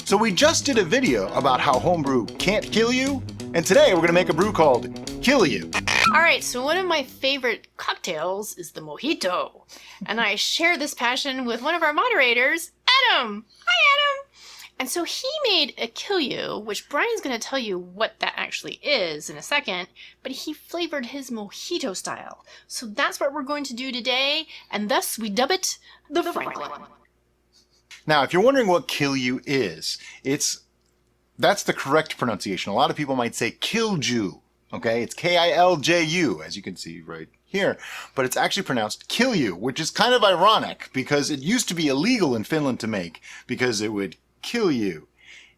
So we just did a video about how homebrew can't kill you, and today we're gonna make a brew called Kill You. Alright, so one of my favorite cocktails is the Mojito. And I share this passion with one of our moderators, Adam! Hi, Adam! And so he made a Kill You, which Brian's going to tell you what that actually is in a second, but he flavored his Mojito style. So that's what we're going to do today, and thus we dub it the Franklin. Now, if you're wondering what Kill You is, that's the correct pronunciation. A lot of people might say Kilju. Okay, it's K-I-L-J-U, as you can see right here, but it's actually pronounced Kill You, which is kind of ironic because it used to be illegal in Finland to make because it would kill you.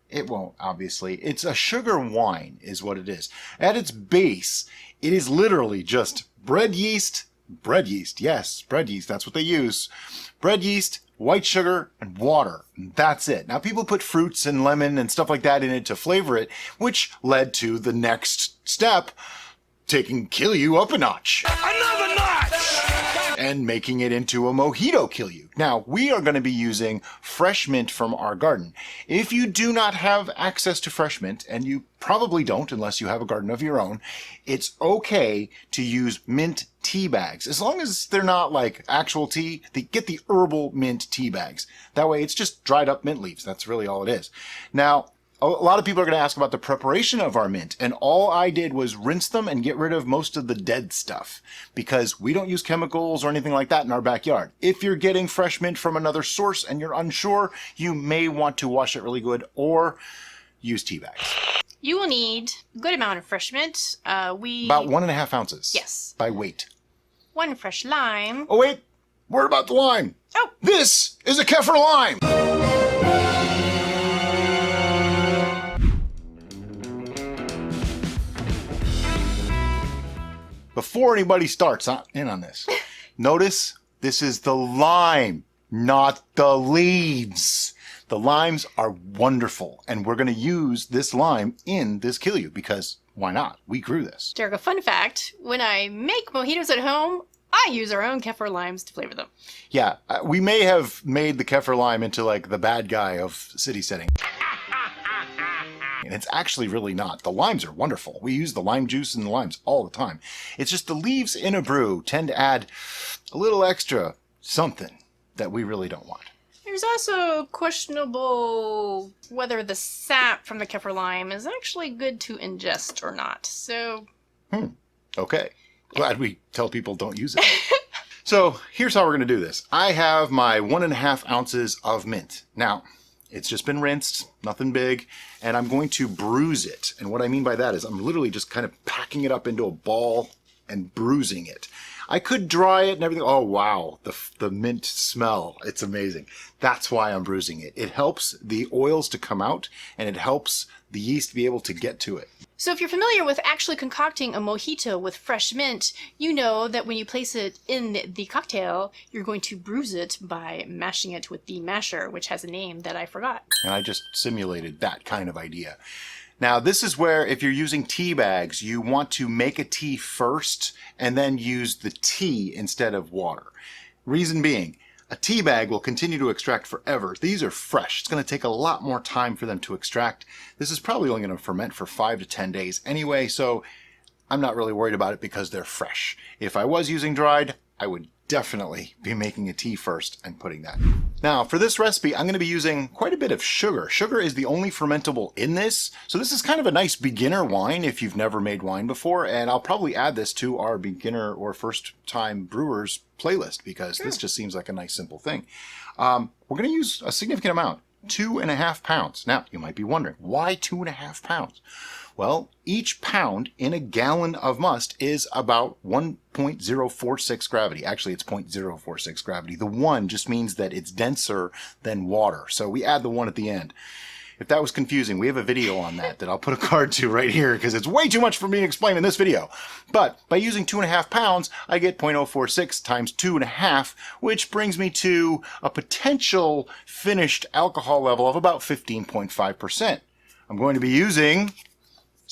It won't, obviously. It's a sugar wine is what it is. At its base, it is literally just bread yeast, yes, bread yeast, that's what they use. Bread yeast, white sugar, and water. And that's it. Now, people put fruits and lemon and stuff like that in it to flavor it, which led to the next step, taking Kill You up a notch. Another notch! And making it into a Mojito Kill You. Now, we are going to be using fresh mint from our garden. If you do not have access to fresh mint, and you probably don't unless you have a garden of your own, it's okay to use mint tea bags. As long as they're not like actual tea, get the herbal mint tea bags. That way it's just dried up mint leaves. That's really all it is. Now, a lot of people are going to ask about the preparation of our mint, and all I did was rinse them and get rid of most of the dead stuff because we don't use chemicals or anything like that in our backyard. If you're getting fresh mint from another source and you're unsure, you may want to wash it really good or use tea bags. You will need a good amount of fresh mint. About 1.5 ounces. Yes. By weight. 1 fresh lime. Oh wait, what about the lime? Oh. This is a Kefir lime. Before anybody starts in on this, notice this is the lime, not the leaves. The limes are wonderful, and we're going to use this lime in this Kill You because why not? We grew this. Derica, fun fact, when I make mojitos at home, I use our own Kefir limes to flavor them. Yeah, we may have made the Kefir lime into like the bad guy of City Steading. And it's actually really not. The limes are wonderful. We use the lime juice and the limes all the time. It's just the leaves in a brew tend to add a little extra something that we really don't want. There's also questionable whether the sap from the Kefir lime is actually good to ingest or not. So... Okay. Glad we tell people don't use it. So here's how we're going to do this. I have my 1.5 ounces of mint. Now, it's just been rinsed, nothing big, and I'm going to bruise it. And what I mean by that is I'm literally just kind of packing it up into a ball and bruising it. I could dry it and everything. Oh, wow. The mint smell. It's amazing. That's why I'm bruising it. It helps the oils to come out, and it helps the yeast be able to get to it. So if you're familiar with actually concocting a mojito with fresh mint, you know that when you place it in the cocktail, you're going to bruise it by mashing it with the masher, which has a name that I forgot. And I just simulated that kind of idea. Now, this is where if you're using tea bags, you want to make a tea first and then use the tea instead of water. Reason being, a tea bag will continue to extract forever. These are fresh. It's going to take a lot more time for them to extract. This is probably only going to ferment for 5 to 10 days anyway, so I'm not really worried about it because they're fresh. If I was using dried, I would definitely be making a tea first and putting that. Now, for this recipe, I'm going to be using quite a bit of sugar. Sugar is the only fermentable in this, so this is kind of a nice beginner wine if you've never made wine before, and I'll probably add this to our beginner or first-time brewers playlist because this just seems like a nice, simple thing. We're going to use a significant amount, 2.5 pounds. Now, you might be wondering, why 2.5 pounds? Well, each pound in a gallon of must is about 1.046 gravity. Actually, it's 0.046 gravity. The 1 just means that it's denser than water. So we add the 1 at the end. If that was confusing, we have a video on that I'll put a card to right here because it's way too much for me to explain in this video. But by using 2.5 pounds, I get 0.046 times 2.5, which brings me to a potential finished alcohol level of about 15.5%. I'm going to be using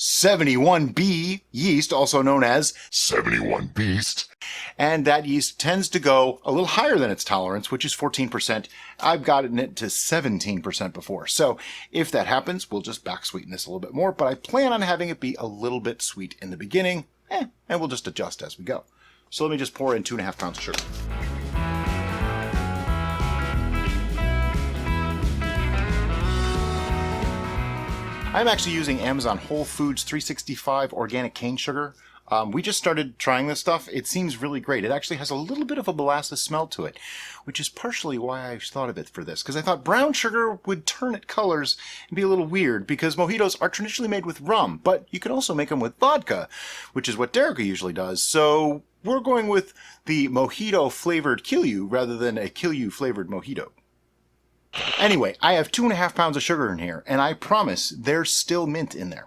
71B yeast, also known as 71 Beast. And that yeast tends to go a little higher than its tolerance, which is 14%. I've gotten it to 17% before. So if that happens, we'll just back sweeten this a little bit more, but I plan on having it be a little bit sweet in the beginning, and we'll just adjust as we go. So let me just pour in 2.5 pounds of sugar. I'm actually using Amazon Whole Foods 365 organic cane sugar. We just started trying this stuff. It seems really great. It actually has a little bit of a molasses smell to it, which is partially why I thought of it for this, because I thought brown sugar would turn its colors and be a little weird, because mojitos are traditionally made with rum, but you can also make them with vodka, which is what Derica usually does. So we're going with the mojito flavored Kilju rather than a Kilju flavored mojito. Anyway, I have 2.5 pounds of sugar in here, and I promise there's still mint in there.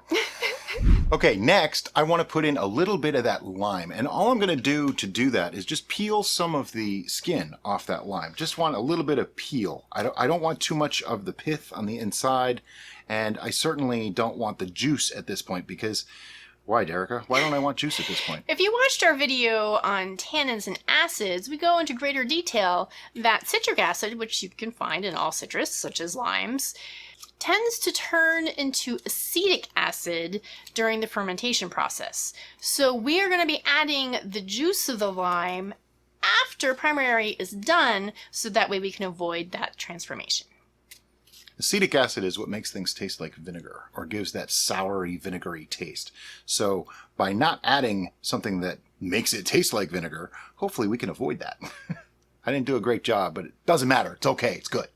Okay, next, I want to put in a little bit of that lime, and all I'm going to do that is just peel some of the skin off that lime. Just want a little bit of peel. I don't want too much of the pith on the inside, and I certainly don't want the juice at this point, because why, Derica? Why don't I want juice at this point? If you watched our video on tannins and acids, we go into greater detail that citric acid, which you can find in all citrus, such as limes, tends to turn into acetic acid during the fermentation process. So we are going to be adding the juice of the lime after primary is done, so that way we can avoid that transformation. Acetic acid is what makes things taste like vinegar, or gives that soury, vinegary taste. So by not adding something that makes it taste like vinegar, hopefully we can avoid that. I didn't do a great job, but it doesn't matter. It's okay. It's good.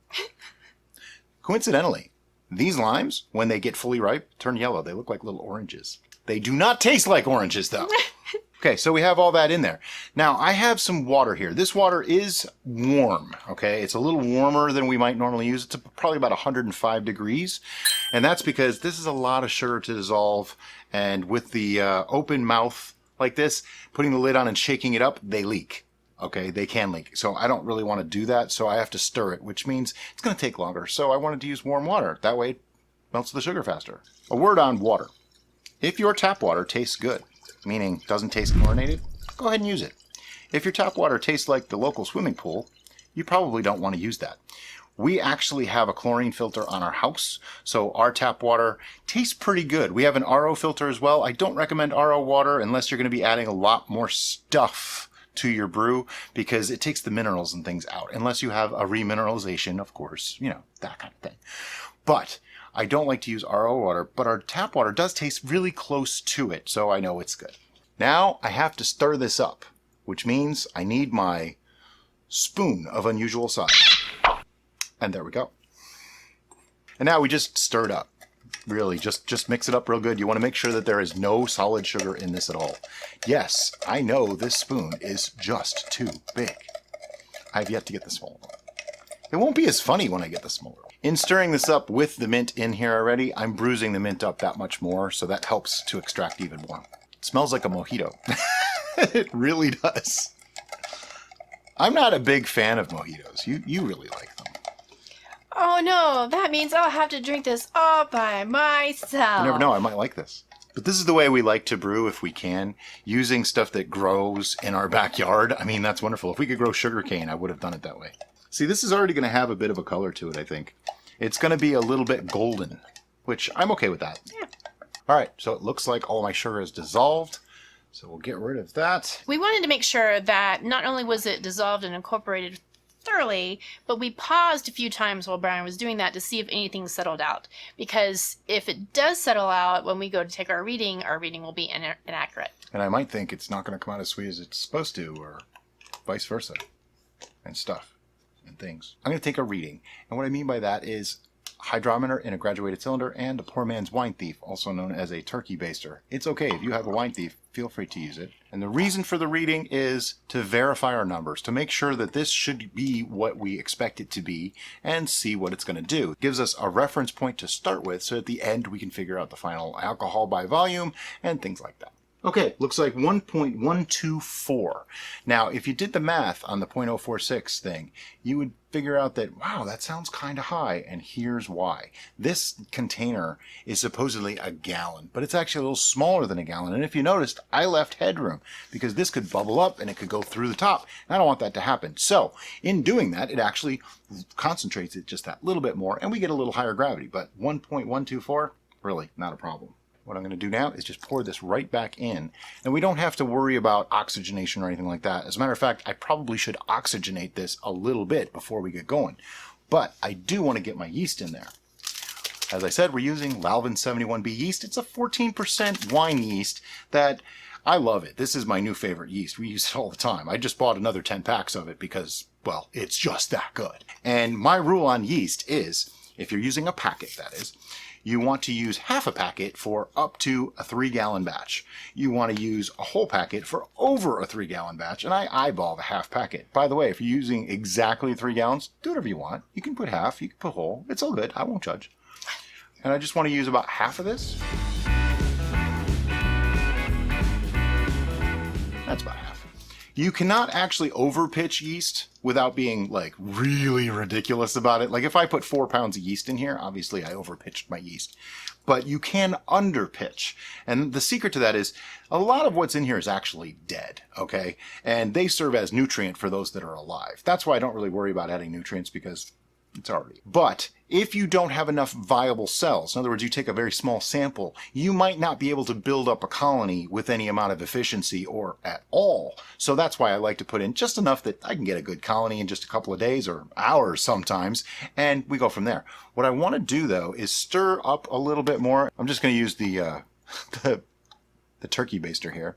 Coincidentally, these limes, when they get fully ripe, turn yellow. They look like little oranges. They do not taste like oranges, though. Okay, so we have all that in there. Now, I have some water here. This water is warm, okay? It's a little warmer than we might normally use. It's probably about 105 degrees. And that's because this is a lot of sugar to dissolve. And with the open mouth like this, putting the lid on and shaking it up, they leak. Okay, they can leak. So I don't really want to do that, so I have to stir it, which means it's going to take longer. So I wanted to use warm water. That way it melts the sugar faster. A word on water. If your tap water tastes good, meaning doesn't taste chlorinated, go ahead and use it. If your tap water tastes like the local swimming pool, you probably don't want to use that. We actually have a chlorine filter on our house, so our tap water tastes pretty good. We have an RO filter as well. I don't recommend RO water unless you're going to be adding a lot more stuff to your brew, because it takes the minerals and things out, unless you have a remineralization, of course, you know, that kind of thing. But I don't like to use RO water, but our tap water does taste really close to it, so I know it's good. Now I have to stir this up, which means I need my spoon of unusual size. And there we go. And now we just stir it up. Really, just mix it up real good. You want to make sure that there is no solid sugar in this at all. Yes, I know this spoon is just too big. I've yet to get the smaller one. It won't be as funny when I get the smaller one. In stirring this up with the mint in here already, I'm bruising the mint up that much more, so that helps to extract even more. It smells like a mojito. It really does. I'm not a big fan of mojitos. You really like them. Oh no, that means I'll have to drink this all by myself. You never know, I might like this. But this is the way we like to brew if we can, using stuff that grows in our backyard. I mean, that's wonderful. If we could grow sugarcane, I would have done it that way. See, this is already going to have a bit of a color to it, I think. It's going to be a little bit golden, which I'm okay with that. Yeah. All right, so it looks like all my sugar is dissolved. So we'll get rid of that. We wanted to make sure that not only was it dissolved and incorporated thoroughly, but we paused a few times while Brian was doing that to see if anything settled out. Because if it does settle out when we go to take our reading will be inaccurate. And I might think it's not going to come out as sweet as it's supposed to, or vice versa, and stuff and things. I'm going to take a reading. And what I mean by that is hydrometer in a graduated cylinder and a poor man's wine thief, also known as a turkey baster. It's okay if you have a wine thief, feel free to use it. And the reason for the reading is to verify our numbers, to make sure that this should be what we expect it to be and see what it's going to do. It gives us a reference point to start with, so at the end we can figure out the final alcohol by volume and things like that. Okay, looks like 1.124. Now, if you did the math on the 0.046 thing, you would figure out that, wow, that sounds kind of high, and here's why. This container is supposedly a gallon, but it's actually a little smaller than a gallon, and if you noticed, I left headroom, because this could bubble up and it could go through the top, and I don't want that to happen. So, in doing that, it actually concentrates it just that little bit more, and we get a little higher gravity, but 1.124, really not a problem. What I'm going to do now is just pour this right back in. And we don't have to worry about oxygenation or anything like that. As a matter of fact, I probably should oxygenate this a little bit before we get going. But I do want to get my yeast in there. As I said, we're using Lalvin 71B yeast. It's a 14% wine yeast that I love it. This is my new favorite yeast. We use it all the time. I just bought another 10 packs of it because, well, it's just that good. And my rule on yeast is, if you're using a packet, that is, you want to use half a packet for up to a 3-gallon batch. You want to use a whole packet for over a 3-gallon batch, and I eyeball the half packet. By the way, if you're using exactly 3 gallons, do whatever you want. You can put half, you can put whole. It's all good. I won't judge. And I just want to use about half of this. That's about half. You cannot actually overpitch yeast without being like really ridiculous about it. Like if I put 4 pounds of yeast in here, obviously I overpitched my yeast, but you can underpitch. And the secret to that is a lot of what's in here is actually dead, okay? And they serve as nutrient for those that are alive. That's why I don't really worry about adding nutrients, because it's already. But if you don't have enough viable cells, in other words, you take a very small sample, you might not be able to build up a colony with any amount of efficiency or at all. So that's why I like to put in just enough that I can get a good colony in just a couple of days or hours sometimes, and we go from there. What I want to do though is stir up a little bit more. I'm just going to use the turkey baster here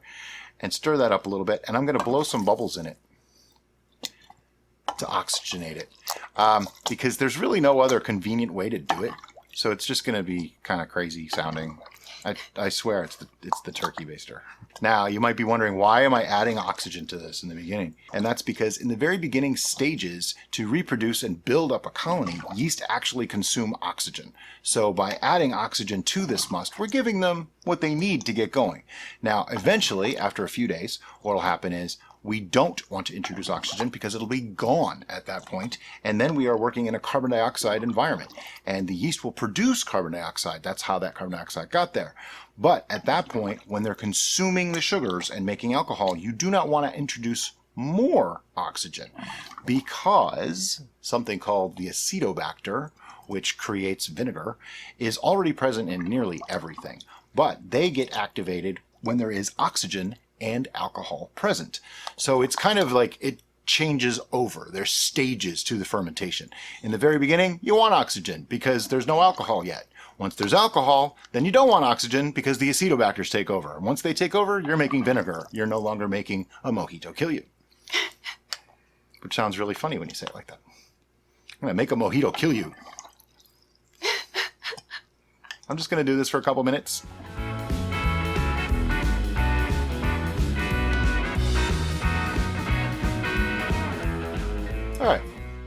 and stir that up a little bit, and I'm going to blow some bubbles in it to oxygenate it, because there's really no other convenient way to do it. So it's just going to be kind of crazy sounding. I swear it's the turkey baster. Now you might be wondering, why am I adding oxygen to this in the beginning? And that's because in the very beginning stages, to reproduce and build up a colony, yeast actually consume oxygen. So by adding oxygen to this must, we're giving them what they need to get going. Now eventually, after a few days, what will happen is we don't want to introduce oxygen because it'll be gone at that point, and then we are working in a carbon dioxide environment, and the yeast will produce carbon dioxide. That's how that carbon dioxide got there. But at that point, when they're consuming the sugars and making alcohol, you do not want to introduce more oxygen, because something called the acetobacter, which creates vinegar, is already present in nearly everything. But they get activated when there is oxygen and alcohol present. So it's kind of like it changes over. There's stages to the fermentation. In the very beginning, you want oxygen because there's no alcohol yet. Once there's alcohol, then you don't want oxygen because the acetobacters take over. And once they take over, you're making vinegar. You're no longer making a Mojito Kilju. Which sounds really funny when you say it like that. I'm going to make a Mojito Kilju. I'm just going to do this for a couple minutes. All right,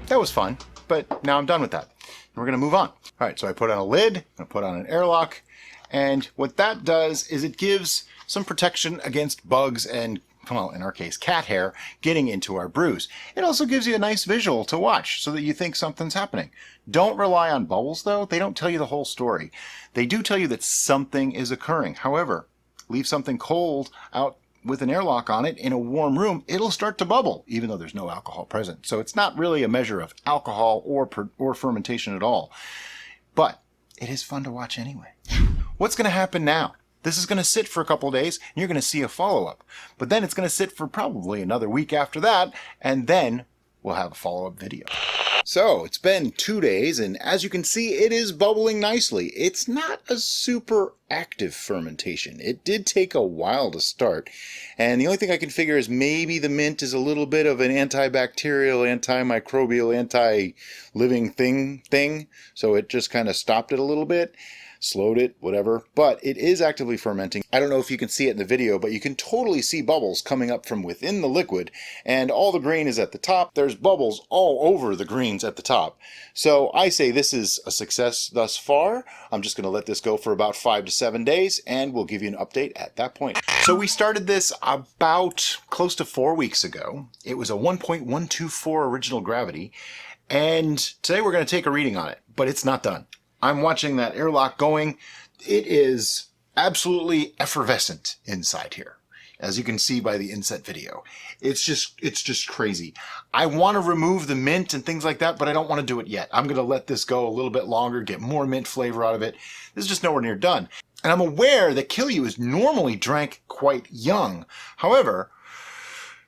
that was fun, but now I'm done with that. We're going to move on. All right, so I put on a lid, I'm going to put on an airlock, and what that does is it gives some protection against bugs and, well, in our case, cat hair getting into our brews. It also gives you a nice visual to watch so that you think something's happening. Don't rely on bubbles, though. They don't tell you the whole story. They do tell you that something is occurring. However, leave something cold out with an airlock on it in a warm room, it'll start to bubble, even though there's no alcohol present. So it's not really a measure of alcohol or fermentation at all. But it is fun to watch anyway. What's going to happen now? This is going to sit for a couple of days, and you're going to see a follow-up. But then it's going to sit for probably another week after that, and then we'll have a follow-up video. So it's been 2 days, and as you can see, it is bubbling nicely. It's not a super active fermentation. It did take a while to start, and the only thing I can figure is maybe the mint is a little bit of an antibacterial, antimicrobial, anti-living thing, so it just kind of stopped it a little bit. Slowed it, whatever, but it is actively fermenting. I don't know if you can see it in the video, but you can totally see bubbles coming up from within the liquid, and all the grain is at the top. There's bubbles all over the greens at the top. So I say this is a success thus far. I'm just going to let this go for about 5 to 7 days, and we'll give you an update at that point. So we started this about close to 4 weeks ago. It was a 1.124 original gravity, and today we're going to take a reading on it, but it's not done. I'm watching that airlock going. It is absolutely effervescent inside here, as you can see by the inset video. It's just crazy. I want to remove the mint and things like that, but I don't want to do it yet. I'm going to let this go a little bit longer, get more mint flavor out of it. This is just nowhere near done. And I'm aware that Kilju is normally drank quite young. However,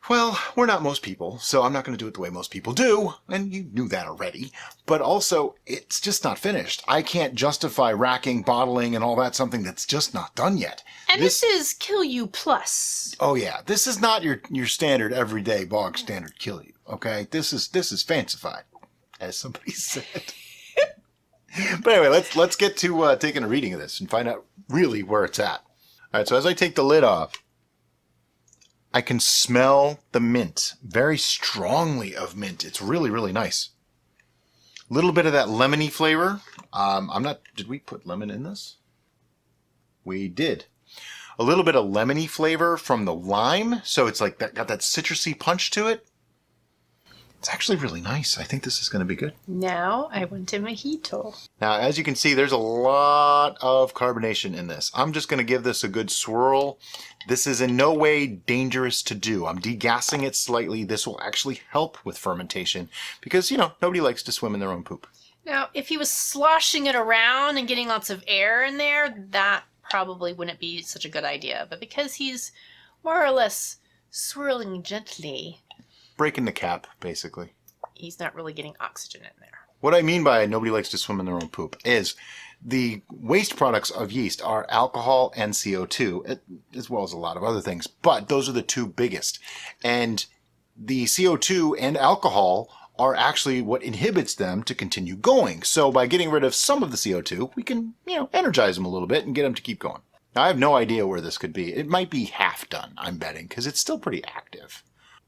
well, we're not most people, so I'm not going to do it the way most people do, and you knew that already. But also, it's just not finished. I can't justify racking, bottling, and all that something that's just not done yet. And this is Kilju Plus. Oh yeah, this is not your standard everyday bog standard Kilju. Okay, this is fancified, as somebody said. But anyway, let's get to taking a reading of this and find out really where it's at. All right, so as I take the lid off, I can smell the mint, very strongly of mint. It's really, really nice. A little bit of that lemony flavor. Did we put lemon in this? We did. A little bit of lemony flavor from the lime. So it's like got that citrusy punch to it. It's actually really nice. I think this is going to be good. Now I want a mojito. Now, as you can see, there's a lot of carbonation in this. I'm just going to give this a good swirl. This is in no way dangerous to do. I'm degassing it slightly. This will actually help with fermentation because, you know, nobody likes to swim in their own poop. Now, if he was sloshing it around and getting lots of air in there, that probably wouldn't be such a good idea. But because he's more or less swirling gently, breaking the cap, basically. He's not really getting oxygen in there. What I mean by nobody likes to swim in their own poop is the waste products of yeast are alcohol and CO2, as well as a lot of other things. But those are the two biggest. And the CO2 and alcohol are actually what inhibits them to continue going. So by getting rid of some of the CO2, we can, energize them a little bit and get them to keep going. Now, I have no idea where this could be. It might be half done, I'm betting, because it's still pretty active.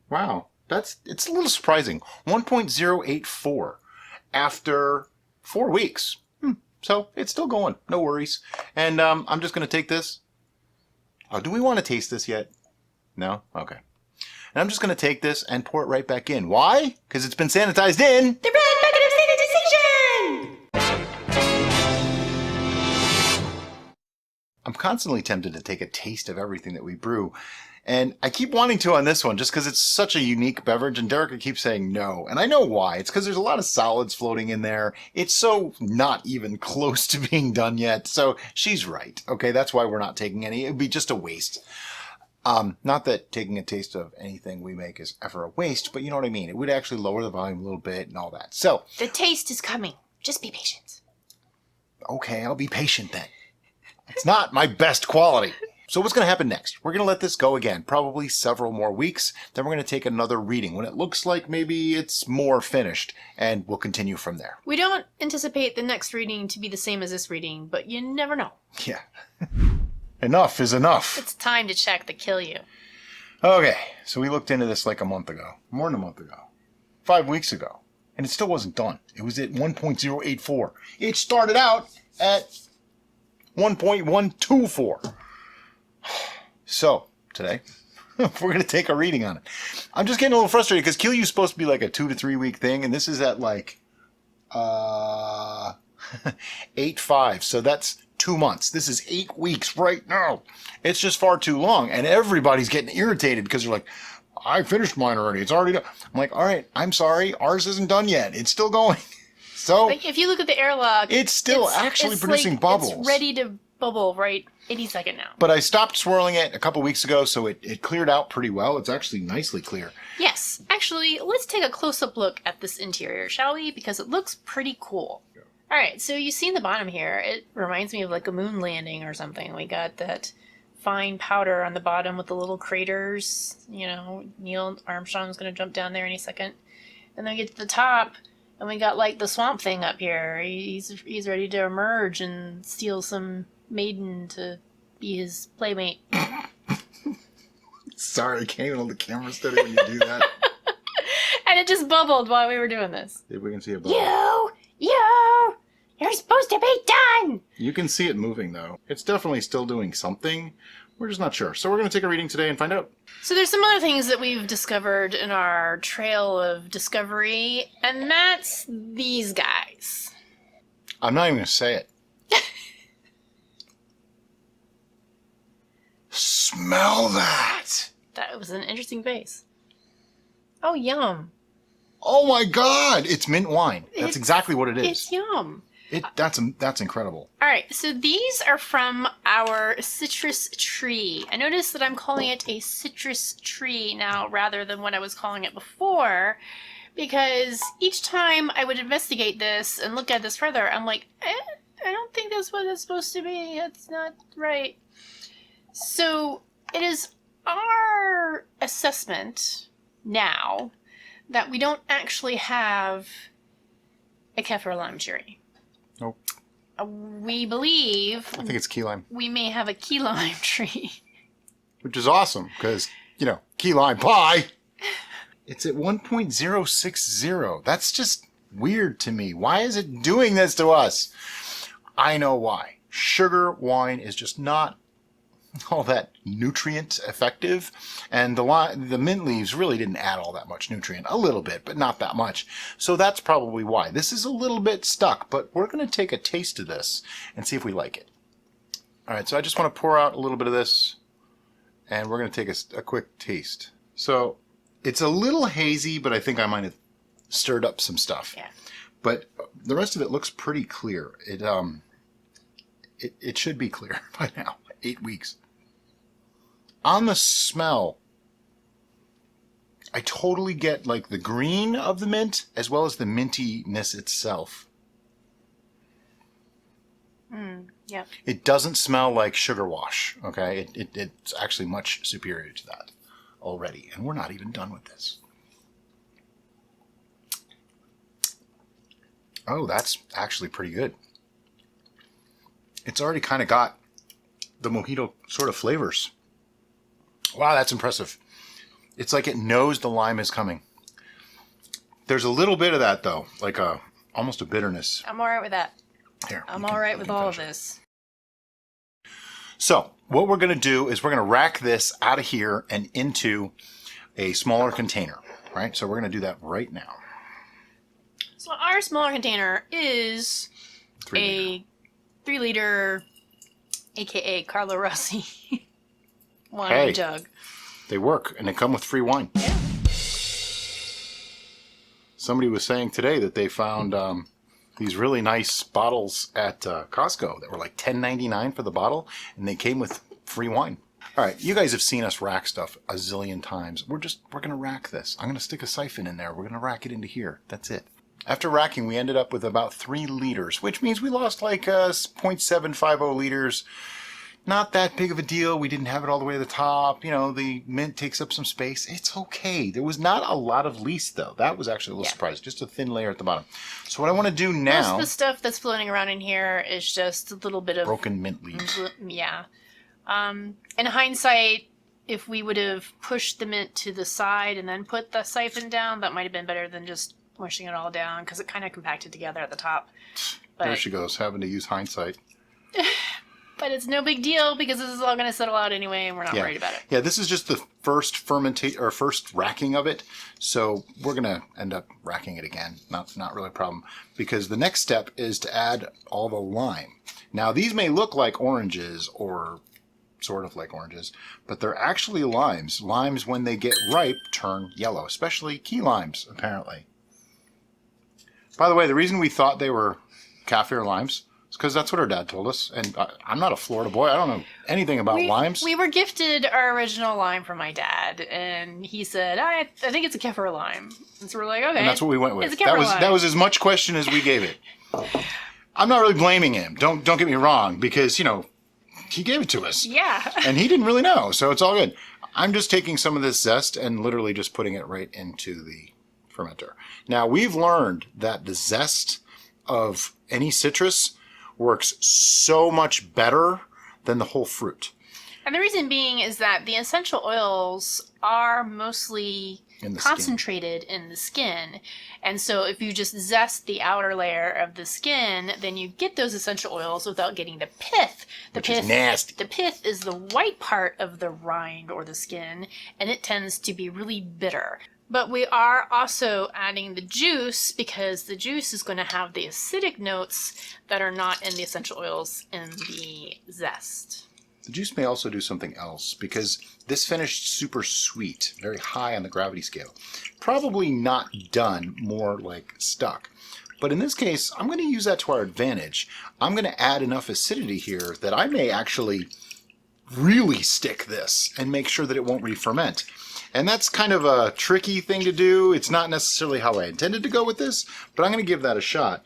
Wow. It's a little surprising. 1.084 after 4 weeks. So it's still going. No worries. And I'm just going to take this. Oh, do we want to taste this yet? No? Okay. And I'm just going to take this and pour it right back in. Why? Because it's been sanitized in The red bucket of sanitization! I'm constantly tempted to take a taste of everything that we brew. And I keep wanting to on this one just because it's such a unique beverage, and Derica keeps saying no. And I know why. It's because there's a lot of solids floating in there. It's so not even close to being done yet. So she's right. Okay, that's why we're not taking any. It would be just a waste. Not that taking a taste of anything we make is ever a waste, but you know what I mean. It would actually lower the volume a little bit and all that. So the taste is coming. Just be patient. Okay, I'll be patient then. It's not my best quality. So what's going to happen next? We're going to let this go again, probably several more weeks. Then we're going to take another reading when it looks like maybe it's more finished, and we'll continue from there. We don't anticipate the next reading to be the same as this reading, but you never know. Yeah. Enough is enough. It's time to check the Kilju. Okay, so we looked into this like a month ago, more than a month ago, 5 weeks ago, and it still wasn't done. It was at 1.084. It started out at 1.124. So, today, we're going to take a reading on it. I'm just getting a little frustrated because Kilju is supposed to be like a 2 to 3 week thing, and this is at like 8.5. So that's 2 months. This is 8 weeks right now. It's just far too long, and everybody's getting irritated because they're like, I finished mine already. It's already done. I'm like, all right, I'm sorry. Ours isn't done yet. It's still going. So, like, if you look at the airlock, it's still actually producing bubbles. It's ready to bubble right any second now. But I stopped swirling it a couple weeks ago, so it cleared out pretty well. It's actually nicely clear. Yes. Actually, let's take a close-up look at this interior, shall we? Because it looks pretty cool. Yeah. All right, so you see the bottom here. It reminds me of like a moon landing or something. We got that fine powder on the bottom with the little craters. You know, Neil Armstrong's going to jump down there any second. And then we get to the top, and we got like the swamp thing up here. He's ready to emerge and steal some maiden to be his playmate. Sorry, I can't even hold the camera steady when you do that. And it just bubbled while we were doing this. See if we can see it bubble. You're supposed to be done! You can see it moving, though. It's definitely still doing something. We're just not sure. So we're going to take a reading today and find out. So there's some other things that we've discovered in our trail of discovery, and that's these guys. I'm not even going to say it. Smell that! That was an interesting face. Oh, yum. Oh my God! It's mint wine. That's exactly what it is. It's yum. That's incredible. All right, so these are from our citrus tree. I noticed that I'm calling it a citrus tree now rather than what I was calling it before, because each time I would investigate this and look at this further, I'm like, I don't think that's what it's supposed to be. That's not right. So it is our assessment now that we don't actually have a kaffir lime tree. Nope. We believe I think it's key lime. we may have a key lime tree. Which is awesome, because, key lime pie! It's at 1.060. That's just weird to me. Why is it doing this to us? I know why. Sugar wine is just not all that nutrient effective, and the mint leaves really didn't add all that much nutrient. A little bit, but not that much. So that's probably why. This is a little bit stuck, but we're going to take a taste of this and see if we like it. All right, so I just want to pour out a little bit of this, and we're going to take a quick taste. So it's a little hazy, but I think I might have stirred up some stuff. Yeah. But the rest of it looks pretty clear. It should be clear by now. 8 weeks. On the smell, I totally get like the green of the mint as well as the mintiness itself. Yeah. It doesn't smell like sugar wash, okay? It's actually much superior to that already, and we're not even done with this. Oh, that's actually pretty good. It's already kind of got the mojito sort of flavors. Wow, that's impressive. It's like it knows the lime is coming. There's a little bit of that, though, like almost a bitterness. I'm all right with that. Here, I'm all right with all of this. So what we're going to do is we're going to rack this out of here and into a smaller container, right? So we're going to do that right now. So our smaller container is 3 liter, aka Carlo Rossi wine jug. They work, and they come with free wine. Yeah. Somebody was saying today that they found these really nice bottles at Costco that were like $10.99 for the bottle, and they came with free wine. All right, you guys have seen us rack stuff a zillion times. We're going to rack this. I'm going to stick a siphon in there. We're going to rack it into here. That's it. After racking, we ended up with about 3 liters, which means we lost like 0.750 liters. Not that big of a deal. We didn't have it all the way to the top. The mint takes up some space. It's okay. There was not a lot of least, though. That was actually a little surprise. Just a thin layer at the bottom. So what I want to do now... Most of the stuff that's floating around in here is just a little bit of... broken mint leaves. Yeah. In hindsight, if we would have pushed the mint to the side and then put the siphon down, that might have been better than just mushing it all down, because it kind of compacted together at the top. But, there she goes, having to use hindsight. But it's no big deal, because this is all going to settle out anyway, and we're not worried about it. Yeah, this is just the first first racking of it, so we're going to end up racking it again. Not really a problem, because the next step is to add all the lime. Now, these may look like oranges, or sort of like oranges, but they're actually limes. Limes, when they get ripe, turn yellow, especially key limes, apparently. By the way, the reason we thought they were kaffir limes is because that's what our dad told us. And I'm not a Florida boy. I don't know anything about limes. We were gifted our original lime from my dad, and he said, I think it's a kaffir lime. And so we're like, okay. And that's what we went with. It's a kaffir lime. That was as much question as we gave it. I'm not really blaming him. Don't get me wrong, because, he gave it to us. Yeah. And he didn't really know, so it's all good. I'm just taking some of this zest and literally just putting it right into the fermenter. Now, we've learned that the zest of any citrus works so much better than the whole fruit. And the reason being is that the essential oils are mostly concentrated in the skin. And so if you just zest the outer layer of the skin, then you get those essential oils without getting the pith. Which is nasty. The pith is the white part of the rind or the skin, and it tends to be really bitter. But we are also adding the juice because the juice is going to have the acidic notes that are not in the essential oils in the zest. The juice may also do something else because this finished super sweet, very high on the gravity scale. Probably not done, more like stuck. But in this case, I'm going to use that to our advantage. I'm going to add enough acidity here that I may actually really stick this and make sure that it won't re-ferment. And that's kind of a tricky thing to do. It's not necessarily how I intended to go with this, but I'm going to give that a shot.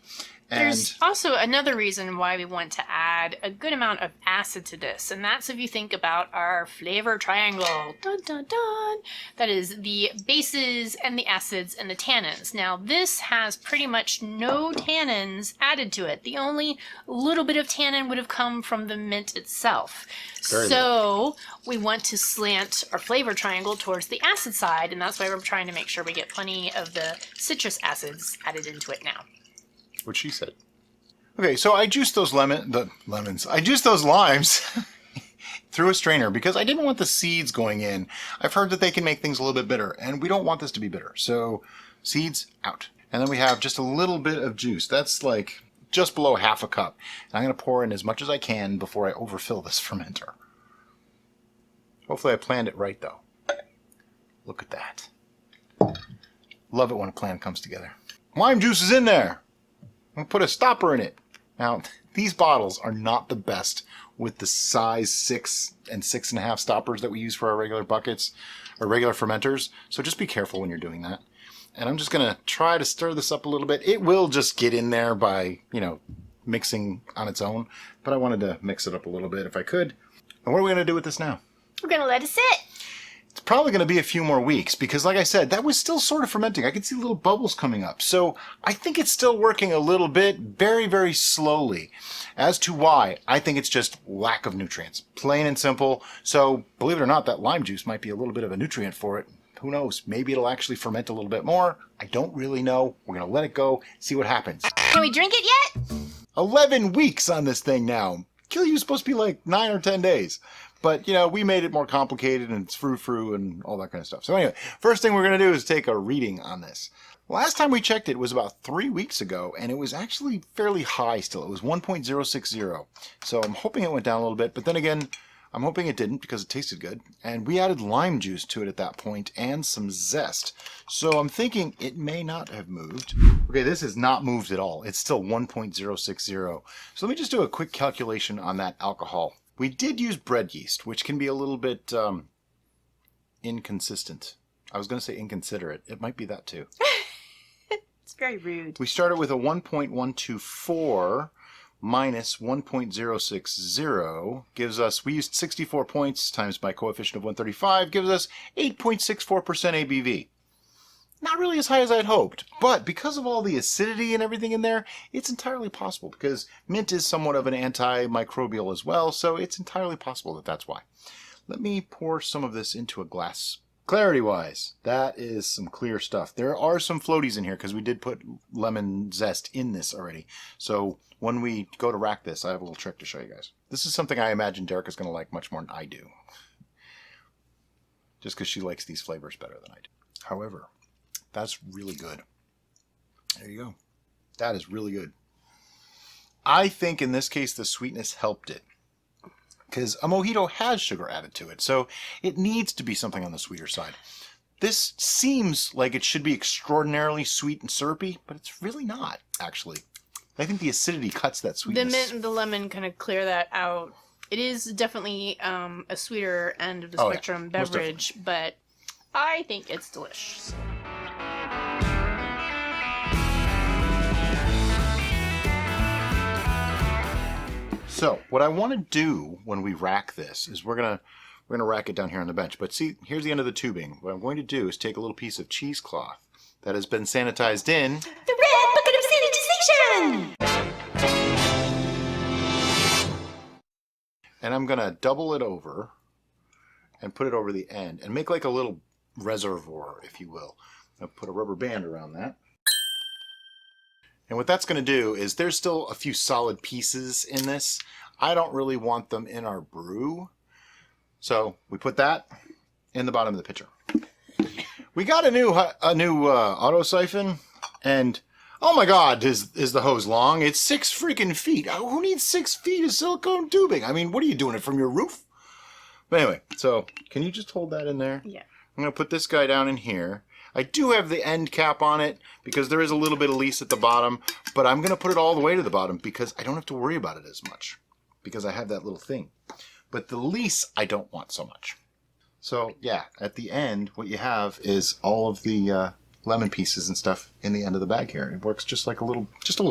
There's also another reason why we want to add a good amount of acid to this, and that's if you think about our flavor triangle. Dun, dun, dun. That is the bases and the acids and the tannins. Now, this has pretty much no tannins added to it. The only little bit of tannin would have come from the mint itself. So we want to slant our flavor triangle towards the acid side, and that's why we're trying to make sure we get plenty of the citrus acids added into it now. What she said. Okay, so I juiced those lemons. I juiced those limes through a strainer because I didn't want the seeds going in. I've heard that they can make things a little bit bitter, and we don't want this to be bitter. So seeds out. And then we have just a little bit of juice. That's like just below half a cup. And I'm going to pour in as much as I can before I overfill this fermenter. Hopefully I planned it right, though. Look at that. Love it when a plan comes together. Lime juice is in there. I'm going to put a stopper in it. Now, these bottles are not the best with the size 6 and 6.5 stoppers that we use for our regular buckets or regular fermenters. So just be careful when you're doing that. And I'm just going to try to stir this up a little bit. It will just get in there by, mixing on its own. But I wanted to mix it up a little bit if I could. And what are we going to do with this now? We're going to let it sit. It's probably going to be a few more weeks because, like I said, that was still sort of fermenting. I could see little bubbles coming up. So I think it's still working a little bit, very, very slowly. As to why, I think it's just lack of nutrients. Plain and simple. So, believe it or not, that lime juice might be a little bit of a nutrient for it. Who knows? Maybe it'll actually ferment a little bit more. I don't really know. We're going to let it go, see what happens. Can we drink it yet? 11 weeks on this thing now. Kilju is supposed to be like 9 or 10 days. But, we made it more complicated and it's frou-frou and all that kind of stuff. So anyway, first thing we're going to do is take a reading on this. Last time we checked it was about 3 weeks ago, and it was actually fairly high still. It was 1.060. So I'm hoping it went down a little bit, but then again, I'm hoping it didn't because it tasted good. And we added lime juice to it at that point and some zest. So I'm thinking it may not have moved. Okay, this has not moved at all. It's still 1.060. So let me just do a quick calculation on that alcohol. We did use bread yeast, which can be a little bit inconsistent. I was going to say inconsiderate. It might be that too. It's very rude. We started with a 1.124 minus 1.060 gives us, we used 64 points times by coefficient of 135, gives us 8.64% ABV. Not really as high as I'd hoped, but because of all the acidity and everything in there, it's entirely possible because mint is somewhat of an antimicrobial as well, so it's entirely possible that that's why. Let me pour some of this into a glass. Clarity-wise, that is some clear stuff. There are some floaties in here because we did put lemon zest in this already. So when we go to rack this, I have a little trick to show you guys. This is something I imagine Derica's going to like much more than I do. Just because she likes these flavors better than I do. However, that's really good. There you go. That is really good. I think in this case the sweetness helped it. Because a mojito has sugar added to it, so it needs to be something on the sweeter side. This seems like it should be extraordinarily sweet and syrupy, but it's really not, actually. I think the acidity cuts that sweetness. The mint and the lemon kind of clear that out. It is definitely a sweeter end of the spectrum beverage, but I think it's delicious. So what I want to do when we rack this is we're gonna rack it down here on the bench. But see, here's the end of the tubing. What I'm going to do is take a little piece of cheesecloth that has been sanitized in the red bucket of sanitization. And I'm gonna double it over and put it over the end and make like a little reservoir, if you will. I'll put a rubber band around that. And what that's going to do is there's still a few solid pieces in this. I don't really want them in our brew. So we put that in the bottom of the pitcher. We got a new auto siphon, and oh my God, is the hose long? It's 6 freaking feet. Who needs 6 feet of silicone tubing? I mean, what are you doing it from your roof? But anyway, so can you just hold that in there? Yeah. I'm going to put this guy down in here. I do have the end cap on it because there is a little bit of lease at the bottom, but I'm going to put it all the way to the bottom because I don't have to worry about it as much because I have that little thing. But the lease, I don't want so much. So yeah, at the end, what you have is all of the lemon pieces and stuff in the end of the bag here. It works just like a little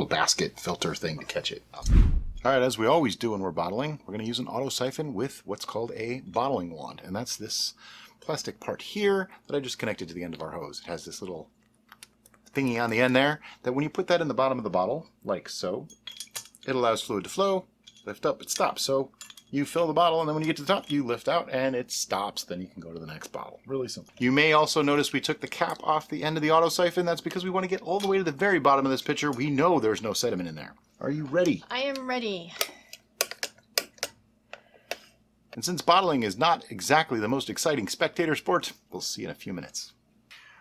basket filter thing to catch it. All right, as we always do when we're bottling, we're going to use an auto siphon with what's called a bottling wand, and that's this plastic part here that I just connected to the end of our hose. It has this little thingy on the end there that when you put that in the bottom of the bottle, like so, it allows fluid to flow, lift up, it stops. So you fill the bottle, and then when you get to the top, you lift out, and it stops. Then you can go to the next bottle. Really simple. You may also notice we took the cap off the end of the auto siphon. That's because we want to get all the way to the very bottom of this pitcher. We know there's no sediment in there. Are you ready? I am ready. And since bottling is not exactly the most exciting spectator sport, we'll see in a few minutes.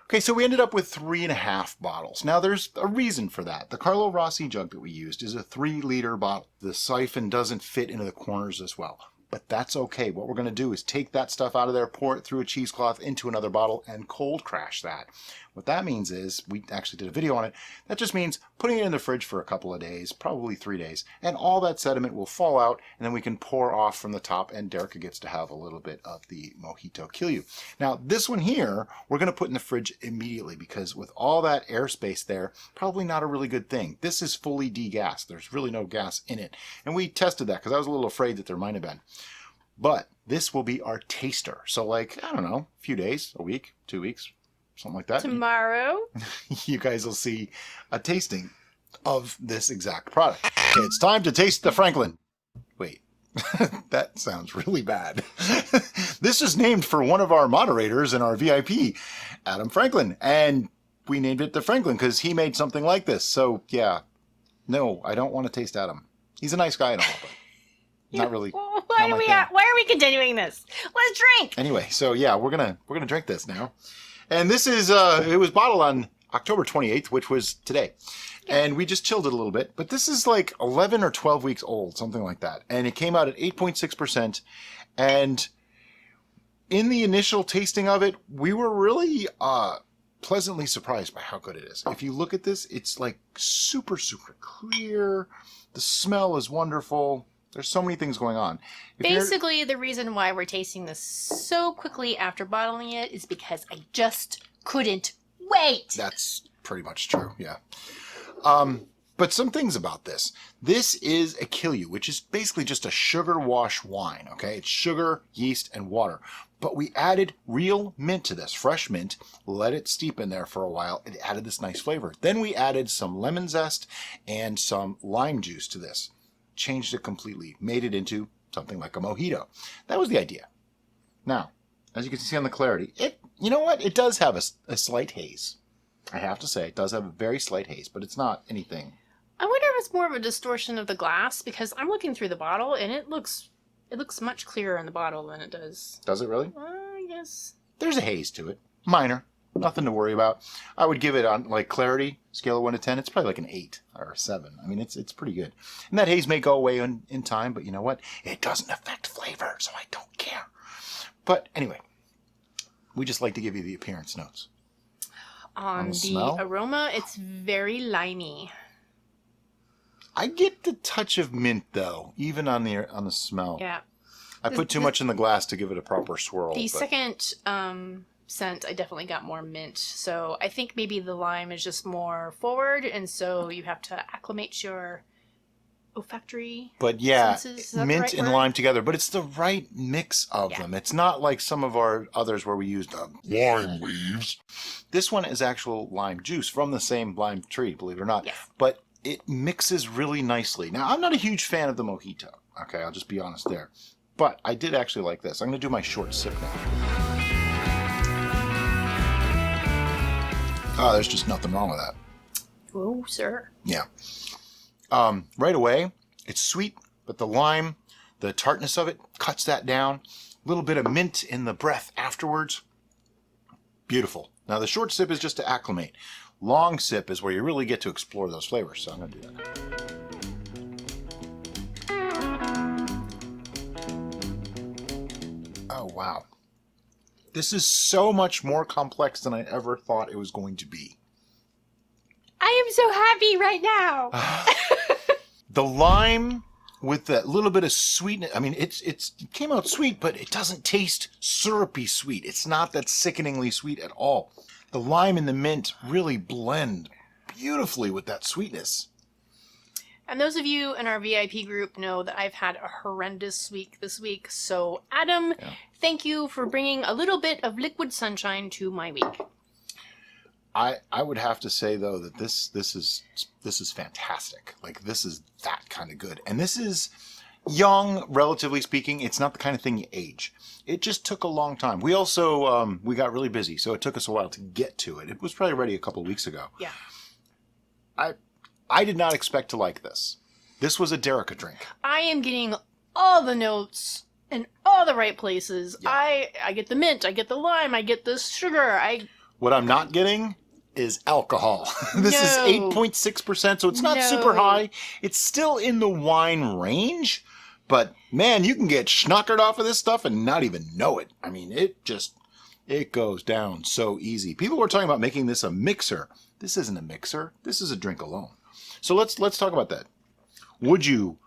Okay, so we ended up with 3.5 bottles. Now there's a reason for that. The Carlo Rossi jug that we used is a 3-liter bottle. The siphon doesn't fit into the corners as well, but that's okay. What we're going to do is take that stuff out of there, pour it through a cheesecloth into another bottle, and cold crash that. What that means is, we actually did a video on it, that just means putting it in the fridge for a couple of days, probably 3 days, and all that sediment will fall out, and then we can pour off from the top, and Derica gets to have a little bit of the Mojito Kilju. Now, this one here, we're going to put in the fridge immediately, because with all that airspace there, probably not a really good thing. This is fully degassed. There's really no gas in it. And we tested that, because I was a little afraid that there might have been. But this will be our taster. So like, I don't know, a few days, a week, 2 weeks, something like that. Tomorrow. You guys will see a tasting of this exact product. Okay, it's time to taste the Franklin. Wait, that sounds really bad. This is named for one of our moderators in our VIP, Adam Franklin. And we named it the Franklin because he made something like this. So yeah, no, I don't want to taste Adam. He's a nice guy and all, but not really. Why are we continuing this? Let's drink. Anyway, so yeah, we're gonna drink this now. And this is, it was bottled on October 28th, which was today. And we just chilled it a little bit. But this is like 11 or 12 weeks old, something like that. And it came out at 8.6%. And in the initial tasting of it, we were really pleasantly surprised by how good it is. If you look at this, it's like super, super clear. The smell is wonderful. There's so many things going on. Basically, the reason why we're tasting this so quickly after bottling it is because I just couldn't wait. That's pretty much true, yeah. But some things about this. This is a Kilju, which is basically just a sugar wash wine, okay? It's sugar, yeast, and water. But we added real mint to this, fresh mint, let it steep in there for a while. It added this nice flavor. Then we added some lemon zest and some lime juice to this. Changed it completely, made it into something like a mojito. That was the idea. Now, as you can see on the clarity, you know what? It does have a slight haze. I have to say, it does have a very slight haze, but it's not anything. I wonder if it's more of a distortion of the glass, because I'm looking through the bottle and it looks much clearer in the bottle than it does. Does it really? I guess. There's a haze to it. Minor. Nothing to worry about. I would give it on like clarity, scale of 1 to 10. It's probably like an 8 or a 7. I mean, it's pretty good. And that haze may go away in time, but you know what? It doesn't affect flavor, so I don't care. But anyway, we just like to give you the appearance notes. On the aroma, it's very limey. I get the touch of mint though, even on the smell. Yeah. I put too much in the glass to give it a proper swirl. The second scent, I definitely got more mint. So I think maybe the lime is just more forward, and so you have to acclimate your olfactory senses. Mint and lime together, but it's the right mix of them. It's not like some of our others where we used lime leaves. This one is actual lime juice from the same lime tree, believe it or not. Yes. But it mixes really nicely. Now, I'm not a huge fan of the mojito. Okay, I'll just be honest there. But I did actually like this. I'm going to do my short sip now. Oh, there's just nothing wrong with that. Oh, sir. Yeah. Right away, it's sweet, but the lime, the tartness of it cuts that down. A little bit of mint in the breath afterwards. Beautiful. Now the short sip is just to acclimate. Long sip is where you really get to explore those flavors. So I'm going to do that. Oh, wow. This is so much more complex than I ever thought it was going to be. I am so happy right now. The lime with that little bit of sweetness. I mean, it came out sweet, but it doesn't taste syrupy sweet. It's not that sickeningly sweet at all. The lime and the mint really blend beautifully with that sweetness. And those of you in our VIP group know that I've had a horrendous week this week. So, Adam, thank you for bringing a little bit of liquid sunshine to my week. I would have to say though that this is fantastic. Like, this is that kind of good. And this is young, relatively speaking. It's not the kind of thing you age. It just took a long time. We also we got really busy, so it took us a while to get to it. It was probably ready a couple of weeks ago. Yeah. I did not expect to like this. This was a Derica drink. I am getting all the notes in all the right places. Yeah. I get the mint, I get the lime, I get the sugar. What I'm not getting is alcohol. This is 8.6%, so it's not super high. It's still in the wine range, but man, you can get schnockered off of this stuff and not even know it. I mean, it goes down so easy. People were talking about making this a mixer. This isn't a mixer. This is a drink alone. So let's talk about that. Would you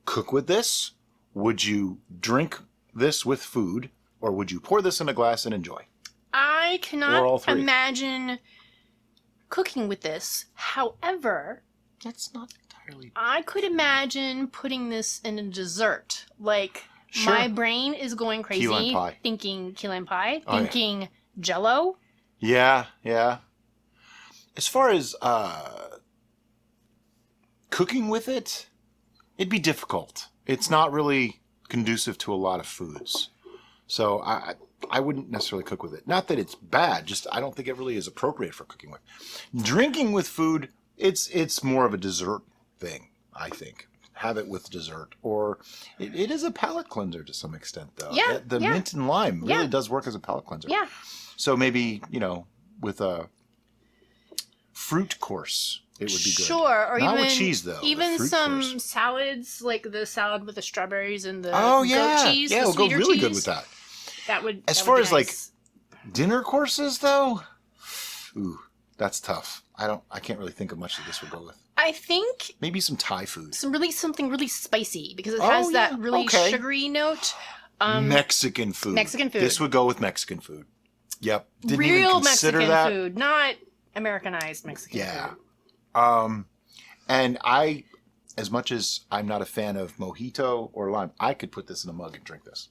cook with this? Would you drink this with food? Or would you pour this in a glass and enjoy? I cannot imagine cooking with this. However, that's not entirely... I could imagine putting this in a dessert. Like, my brain is going crazy. Key lime pie. Thinking key lime pie. Thinking Jell-O. Yeah, yeah. As far as cooking with it, it'd be difficult. It's not really conducive to a lot of foods. So I wouldn't necessarily cook with it. Not that it's bad, just I don't think it really is appropriate for cooking with. Drinking with food, it's more of a dessert thing, I think. Have it with dessert. Or it is a palate cleanser to some extent, though. Yeah, the mint and lime really does work as a palate cleanser. Yeah. So maybe, with a fruit course, it would be good. Sure, or not even with cheese though. Even some course. Salads, like the salad with the strawberries and the goat cheese. Yeah, it'll go really good with that. That would. As that far would as be nice. Like dinner courses though, ooh, that's tough. I can't really think of much that this would go with. I think maybe some Thai food. Something really spicy because it has that really sugary note. Mexican food. Mexican food. This would go with Mexican food. Yep. Didn't Real even consider Mexican that. food, not Americanized Mexican food. And as much as I'm not a fan of mojito or lime, I could put this in a mug and drink this.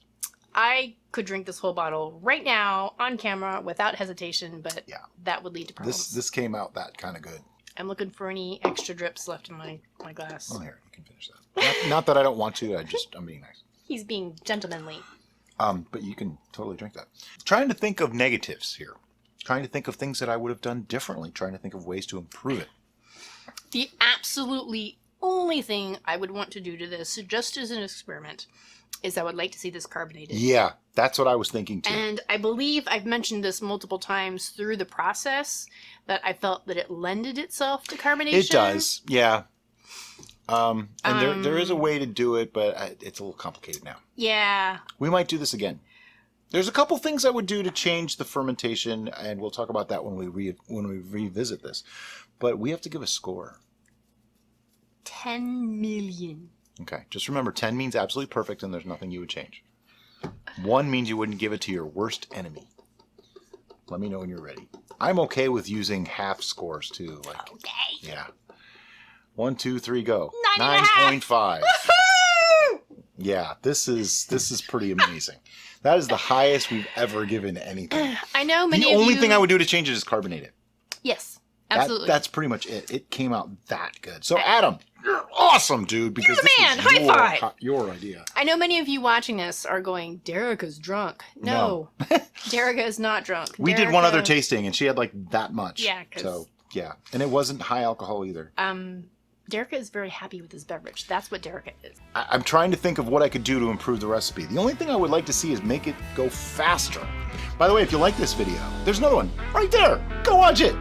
I could drink this whole bottle right now on camera without hesitation, but that would lead to problems. This came out that kind of good. I'm looking for any extra drips left in my glass. Oh, here, you can finish that. Not that I don't want to, I'm being nice. He's being gentlemanly. But you can totally drink that. Trying to think of negatives here. Trying to think of things that I would have done differently. Trying to think of ways to improve it. The absolutely only thing I would want to do to this, just as an experiment, is I would like to see this carbonated. Yeah, that's what I was thinking too. And I believe I've mentioned this multiple times through the process, that I felt that it lended itself to carbonation. It does, yeah. And there is a way to do it, but it's a little complicated now. Yeah. We might do this again. There's a couple things I would do to change the fermentation, and we'll talk about that when we revisit this. But we have to give a score. 10 million. Okay, just remember 10 means absolutely perfect and there's nothing you would change. 1 means you wouldn't give it to your worst enemy. Let me know when you're ready. I'm okay with using half scores too. Like, okay. Yeah. 1, 2, 3, go. 9.5. Yeah, this is pretty amazing. That is the highest we've ever given anything. I know many The only thing I would do to change it is carbonate it. Yes, absolutely. That's pretty much it. It came out that good. So, Adam, awesome, dude. Because You're the man. this was High five. your idea. I know many of you watching this are going, Derica's drunk. No. Derica is not drunk. We did one other tasting, and she had like that much. Yeah. So, yeah. And it wasn't high alcohol either. Derica is very happy with his beverage. That's what Derica is. I'm trying to think of what I could do to improve the recipe. The only thing I would like to see is make it go faster. By the way, if you like this video, there's another one right there. Go watch it.